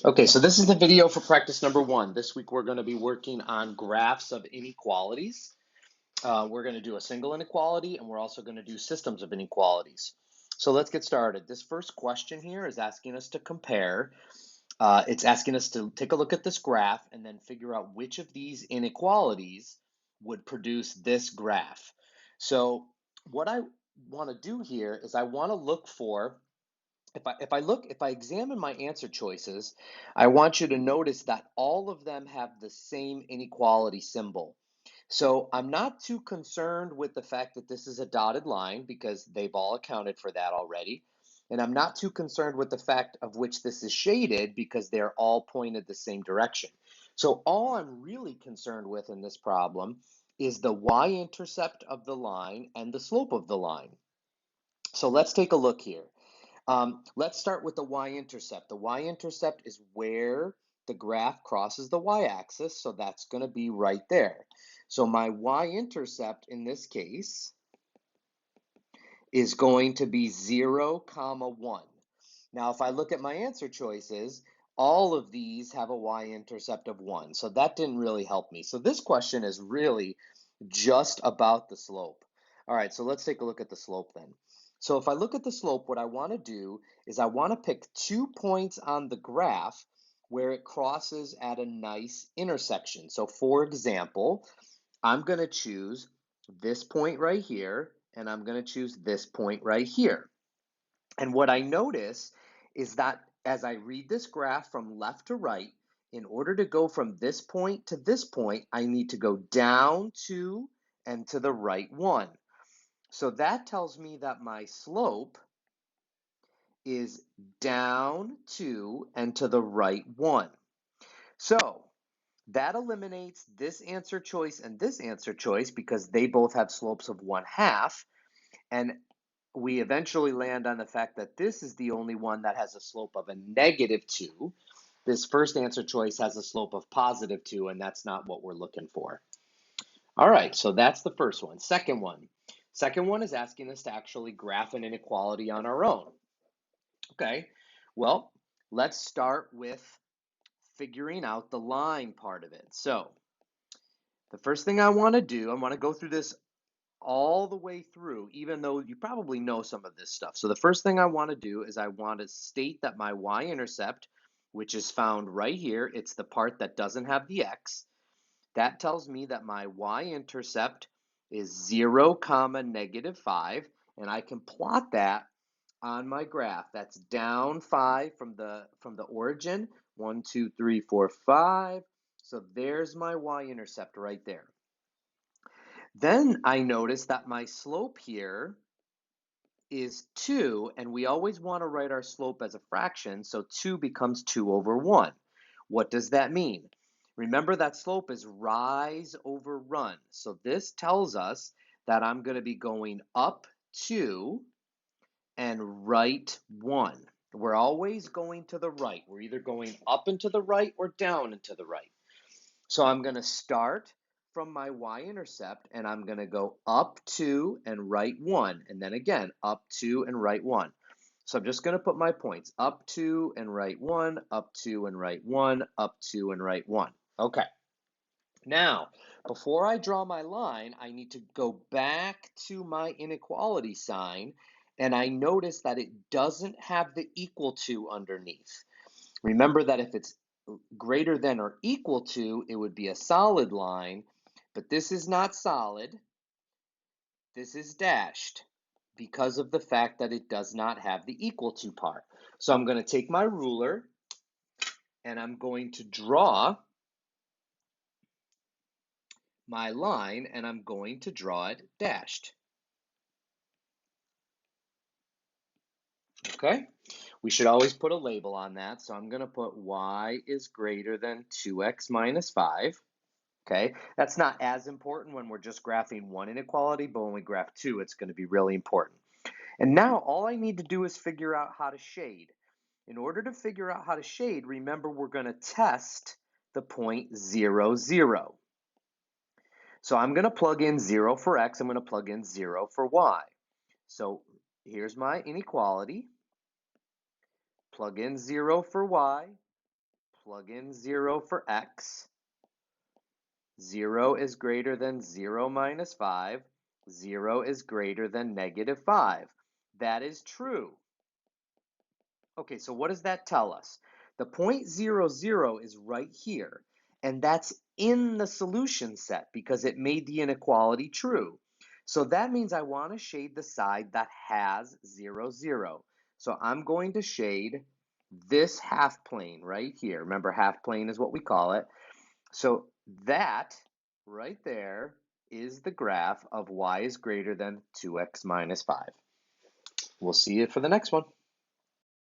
Okay, so this is the video for practice number 1. This week we're going to be working on graphs of inequalities. We're going to do a single inequality, and we're also going to do systems of inequalities. So let's get started. This first question here is asking us to compare. It's asking us to take a look at this graph and then figure out which of these inequalities would produce this graph. So what I want to do here is I want to look for if I examine my answer choices, I want you to notice that all of them have the same inequality symbol. So I'm not too concerned with the fact that this is a dotted line because they've all accounted for that already. And I'm not too concerned with the fact of which this is shaded because they're all pointed the same direction. So all I'm really concerned with in this problem is the y-intercept of the line and the slope of the line. So let's take a look here. Let's start with the y-intercept. The y-intercept is where the graph crosses the y-axis, so that's going to be right there. So my y-intercept in this case is going to be 0, comma 1. Now, if I look at my answer choices, all of these have a y-intercept of 1, so that didn't really help me. So this question is really just about the slope. All right, so let's take a look at the slope then. So if I look at the slope, what I want to do is I want to pick 2 points on the graph where it crosses at a nice intersection. So for example, I'm going to choose this point right here, and I'm going to choose this point right here. And what I notice is that as I read this graph from left to right, in order to go from this point to this point, I need to go down 2 and to the right 1. So that tells me that my slope is down 2 and to the right 1. So that eliminates this answer choice and this answer choice because they both have slopes of 1/2. And we eventually land on the fact that this is the only one that has a slope of a -2. This first answer choice has a slope of +2, and that's not what we're looking for. All right, so that's the first one. Second one. Second one is asking us to actually graph an inequality on our own. Okay, well, let's start with figuring out the line part of it. So the first thing I want to do, I want to go through this all the way through, even though you probably know some of this stuff. So the first thing I want to do is I want to state that my y-intercept, which is found right here, it's the part that doesn't have the x, that tells me that my y-intercept is 0, comma -5, and I can plot that on my graph. That's down 5 from the origin, 1, 2, 3, 4, 5. So there's my y-intercept right there. Then I notice that my slope here is 2, and we always want to write our slope as a fraction, so 2 becomes 2 over 1. What does that mean? Remember that slope is rise over run, so this tells us that I'm going to be going up 2 and right 1. We're always going to the right. We're either going up and to the right or down and to the right. So I'm going to start from my y-intercept, and I'm going to go up 2 and right 1, and then again, up 2 and right 1. So I'm just going to put my points, up 2 and right 1, up 2 and right 1, up 2 and right 1. Okay. Now, before I draw my line, I need to go back to my inequality sign, and I notice that it doesn't have the equal to underneath. Remember that if it's greater than or equal to, it would be a solid line, but this is not solid. This is dashed because of the fact that it does not have the equal to part. So I'm going to take my ruler and I'm going to draw my line, and I'm going to draw it dashed. Okay, we should always put a label on that, so I'm going to put y is greater than 2x minus 5. Okay, that's not as important when we're just graphing one inequality, but when we graph two, it's going to be really important. And now all I need to do is figure out how to shade. In order to figure out how to shade, remember we're going to test the point 0, 0. So I'm going to plug in 0 for x, I'm going to plug in 0 for y. So here's my inequality. Plug in 0 for y, plug in 0 for x. 0 is greater than 0 minus 5. 0 is greater than negative 5. That is true. Okay, so what does that tell us? The point 0, 0 is right here, and that's in the solution set because it made the inequality true. So that means I want to shade the side that has 0, 0. So I'm going to shade this half plane right here. Remember, half plane is what we call it. So that right there is the graph of y is greater than 2x minus 5. We'll see you for the next one.